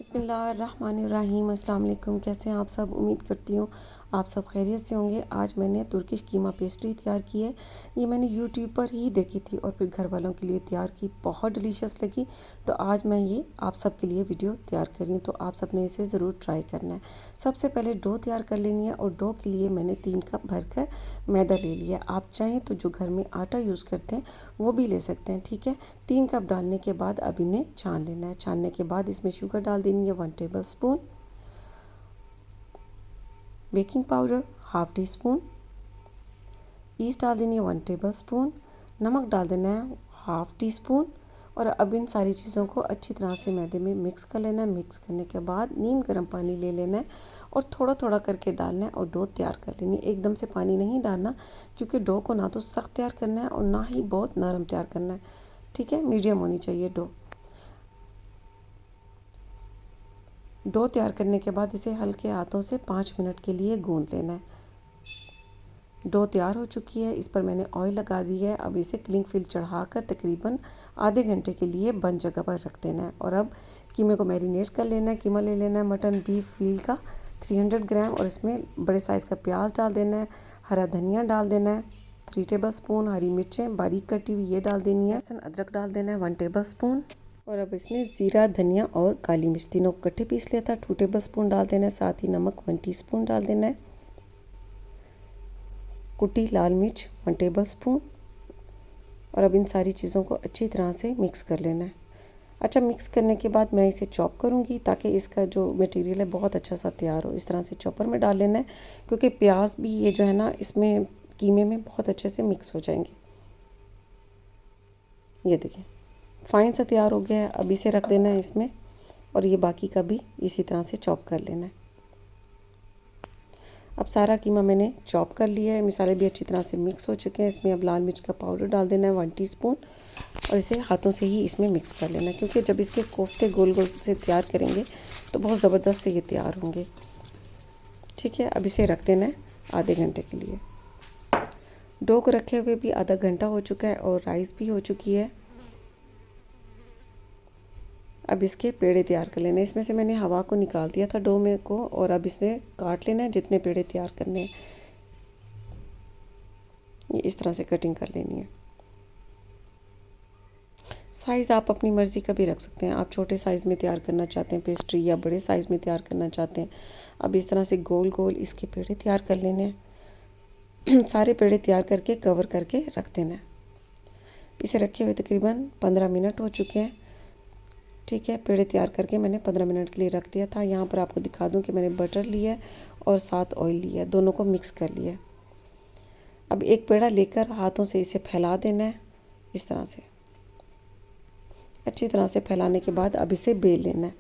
बिस्मिल्लाहिर्रहमानिर्रहीम। अस्सलाम वालेकुम। कैसे हैं आप सब? उम्मीद करती हूँ आप सब खैरियत से होंगे। आज मैंने तुर्किश कीमा पेस्ट्री तैयार की है। ये मैंने यूट्यूब पर ही देखी थी और फिर घर वालों के लिए तैयार की। बहुत डिलीशियस लगी, तो आज मैं ये आप सब के लिए वीडियो तैयार कर रही हूँ। तो आप सब ने इसे ज़रूर ट्राई करना है। सबसे पहले डो तैयार कर लेनी है और डो के लिए मैंने 3 कप भरकर मैदा ले लिया। आप चाहें तो जो घर में आटा यूज़ करते हैं वो भी ले सकते हैं, ठीक है। 3 कप डालने के बाद अब इन्हें छान लेना है। छानने के बाद इसमें शुगर डाल देनी है 1 table spoon, baking powder half tea spoon, east डाल देनी है 1 टेबल स्पून, नमक डाल देना है हाफ टी स्पून। और अब इन सारी चीज़ों को अच्छी तरह से मैदे में मिक्स कर लेना है। मिक्स करने के बाद नीम गर्म पानी ले लेना है और थोड़ा थोड़ा करके डालना है और डो तैयार कर लेनी है। एकदम से पानी नहीं डालना, क्योंकि डो को ना तो सख्त तैयार करना है और ना ही बहुत नरम तैयार करना है, ठीक है। मीडियम होनी चाहिए डो। डो तैयार करने के बाद इसे हल्के हाथों से 5 मिनट के लिए गूंद लेना है। डो तैयार हो चुकी है। इस पर मैंने ऑयल लगा दी है। अब इसे क्लिंग फिल्म चढ़ाकर तकरीबन आधे घंटे के लिए बंद जगह पर रख देना है। और अब कीमे को मैरिनेट कर लेना है। कीमा ले लेना है मटन बीफ फील का 300 ग्राम और इसमें बड़े साइज़ का प्याज डाल देना है, हरा धनिया डाल देना है 3 टेबल स्पून, हरी मिर्चें बारीक कटी हुई ये डाल देनी है, लहसुन अदरक डाल देना है 1 टेबल स्पून। और अब इसमें ज़ीरा धनिया और काली मिर्च तीनों को इकट्ठे पीस लिया था 2 टेबल स्पून डाल देना है। साथ ही नमक 1 टीस्पून डाल देना है, कुटी लाल मिर्च 1 टेबल स्पून। और अब इन सारी चीज़ों को अच्छी तरह से मिक्स कर लेना है। अच्छा, मिक्स करने के बाद मैं इसे चॉप करूँगी ताकि इसका जो मटेरियल है बहुत अच्छा सा तैयार हो। इस तरह से चॉपर में डाल लेना है, क्योंकि प्याज भी ये जो है ना इसमें कीमे में बहुत अच्छे से मिक्स हो जाएंगे। ये देखिए फाइन सा तैयार हो गया है। अब इसे रख देना है इसमें और ये बाकी का भी इसी तरह से चॉप कर लेना है। अब सारा कीमा मैंने चॉप कर लिया है। मसाले भी अच्छी तरह से मिक्स हो चुके हैं। इसमें अब लाल मिर्च का पाउडर डाल देना है 1 टीस्पून और इसे हाथों से ही इसमें मिक्स कर लेना है, क्योंकि जब इसके कोफ्ते गोल गोल से तैयार करेंगे तो बहुत ज़बरदस्त से ये तैयार होंगे, ठीक है। अब इसे रख देना है आधे घंटे के लिए। डो को रखे हुए भी आधा घंटा हो चुका है और राइस भी हो चुकी है। अब इसके पेड़े तैयार कर लेने हैं। इसमें से मैंने हवा को निकाल दिया था डो में को, और अब इसे काट लेना है जितने पेड़े तैयार करने हैं। ये इस तरह से कटिंग कर लेनी है। साइज़ आप अपनी मर्ज़ी का भी रख सकते हैं। आप छोटे साइज़ में तैयार करना चाहते हैं पेस्ट्री या बड़े साइज़ में तैयार करना चाहते हैं। अब इस तरह से गोल गोल इसके पेड़े तैयार कर लेने हैं। सारे पेड़े तैयार करके कवर करके रख देना है। इसे रखे हुए तकरीबन 15 मिनट हो चुके हैं, ठीक है। पेड़े तैयार करके मैंने 15 मिनट के लिए रख दिया था। यहाँ पर आपको दिखा दूँ कि मैंने बटर लिया है और साथ ऑयल लिया है, दोनों को मिक्स कर लिया है। अब एक पेड़ा लेकर हाथों से इसे फैला देना है इस तरह से। अच्छी तरह से फैलाने के बाद अब इसे बेल लेना है।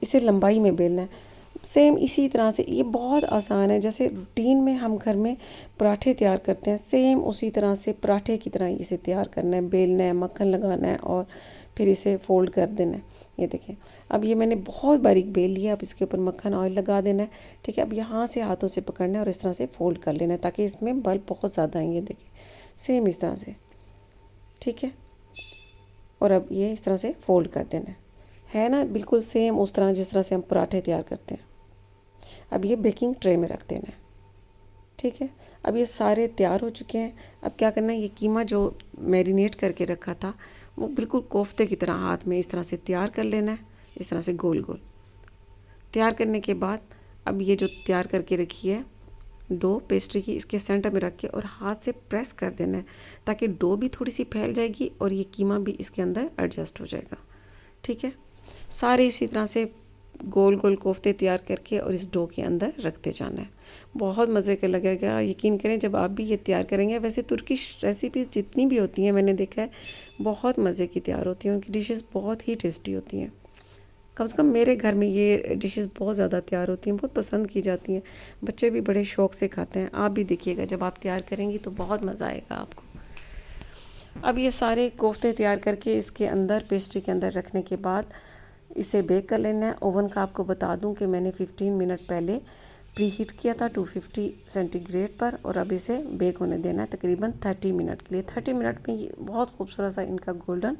इसे लंबाई में बेलना है। सेम इसी तरह से, ये बहुत आसान है। जैसे रूटीन में हम घर में पराठे तैयार करते हैं, सेम उसी तरह से पराठे की तरह इसे तैयार करना है। बेलना है, मक्खन लगाना है और फिर इसे फोल्ड कर देना है। ये देखिए अब ये मैंने बहुत बारीक बेल लिया। अब इसके ऊपर मक्खन ऑयल लगा देना है, ठीक है। अब यहाँ से हाथों से पकड़ना है और इस तरह से फोल्ड कर लेना है ताकि इसमें बल बहुत ज़्यादा है। ये देखिए सेम इस तरह से, ठीक है। और अब ये इस तरह से फोल्ड कर देना है ना, बिल्कुल सेम उस तरह जिस तरह से हम पराठे तैयार करते हैं। अब ये बेकिंग ट्रे में रख देना है, ठीक है। अब ये सारे तैयार हो चुके हैं। अब क्या करना है, ये कीमा जो मैरिनेट करके रखा था वो बिल्कुल कोफ्ते की तरह हाथ में इस तरह से तैयार कर लेना है। इस तरह से गोल गोल तैयार करने के बाद अब ये जो तैयार करके रखी है डो पेस्ट्री की, इसके सेंटर में रख के और हाथ से प्रेस कर देना है ताकि डो भी थोड़ी सी फैल जाएगी और ये कीमा भी इसके अंदर एडजस्ट हो जाएगा, ठीक है। सारे इसी तरह से गोल गोल कोफ्ते तैयार करके और इस डो के अंदर रखते जाना है। बहुत मज़े का लगेगा, यकीन करें जब आप भी ये तैयार करेंगे। वैसे तुर्किश रेसिपीज़ जितनी भी होती हैं मैंने देखा है बहुत मज़े की तैयार होती हैं, उनकी डिशेस बहुत ही टेस्टी होती हैं। कम से कम मेरे घर में ये डिशेस बहुत ज़्यादा तैयार होती हैं, बहुत पसंद की जाती हैं। बच्चे भी बड़े शौक़ से खाते हैं। आप भी देखिएगा जब आप तैयार करेंगी तो बहुत मज़ा आएगा आपको। अब ये सारे कोफ्ते तैयार करके इसके अंदर पेस्ट्री के अंदर रखने के बाद इसे बेक कर लेना है। ओवन का आपको बता दूं कि मैंने 15 मिनट पहले प्री हीट किया था 250 सेंटीग्रेड पर, और अब इसे बेक होने देना है तकरीबन 30 मिनट के लिए। 30 मिनट में ये बहुत खूबसूरत सा इनका गोल्डन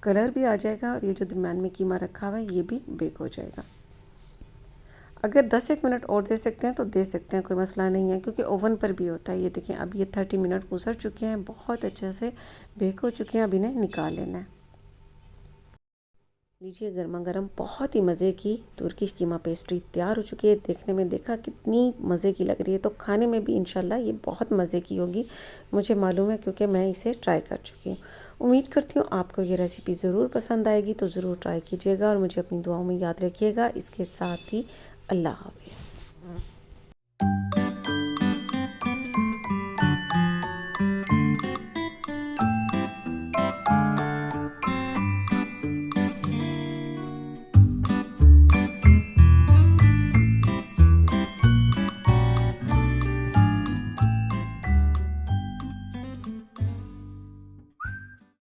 कलर भी आ जाएगा और ये जो दरम्यान में कीमा रखा हुआ है ये भी बेक हो जाएगा। अगर 10-1 मिनट और दे सकते हैं तो दे सकते हैं, कोई मसला नहीं है, क्योंकि ओवन पर भी होता है। ये देखें अब ये 30 मिनट गुजर चुके हैं, बहुत अच्छे से बेक हो चुके हैं। अब इन्हें निकाल लेना है। लीजिए गर्मा गर्म बहुत ही मज़े की तुर्किश कीमा पेस्ट्री तैयार हो चुकी है। देखने में देखा कितनी मज़े की लग रही है, तो खाने में भी इंशाल्लाह ये बहुत मज़े की होगी, मुझे मालूम है क्योंकि मैं इसे ट्राई कर चुकी हूँ। उम्मीद करती हूँ आपको ये रेसिपी ज़रूर पसंद आएगी, तो ज़रूर ट्राई कीजिएगा और मुझे अपनी दुआओं में याद रखिएगा। इसके साथ ही अल्लाह हाफिज़।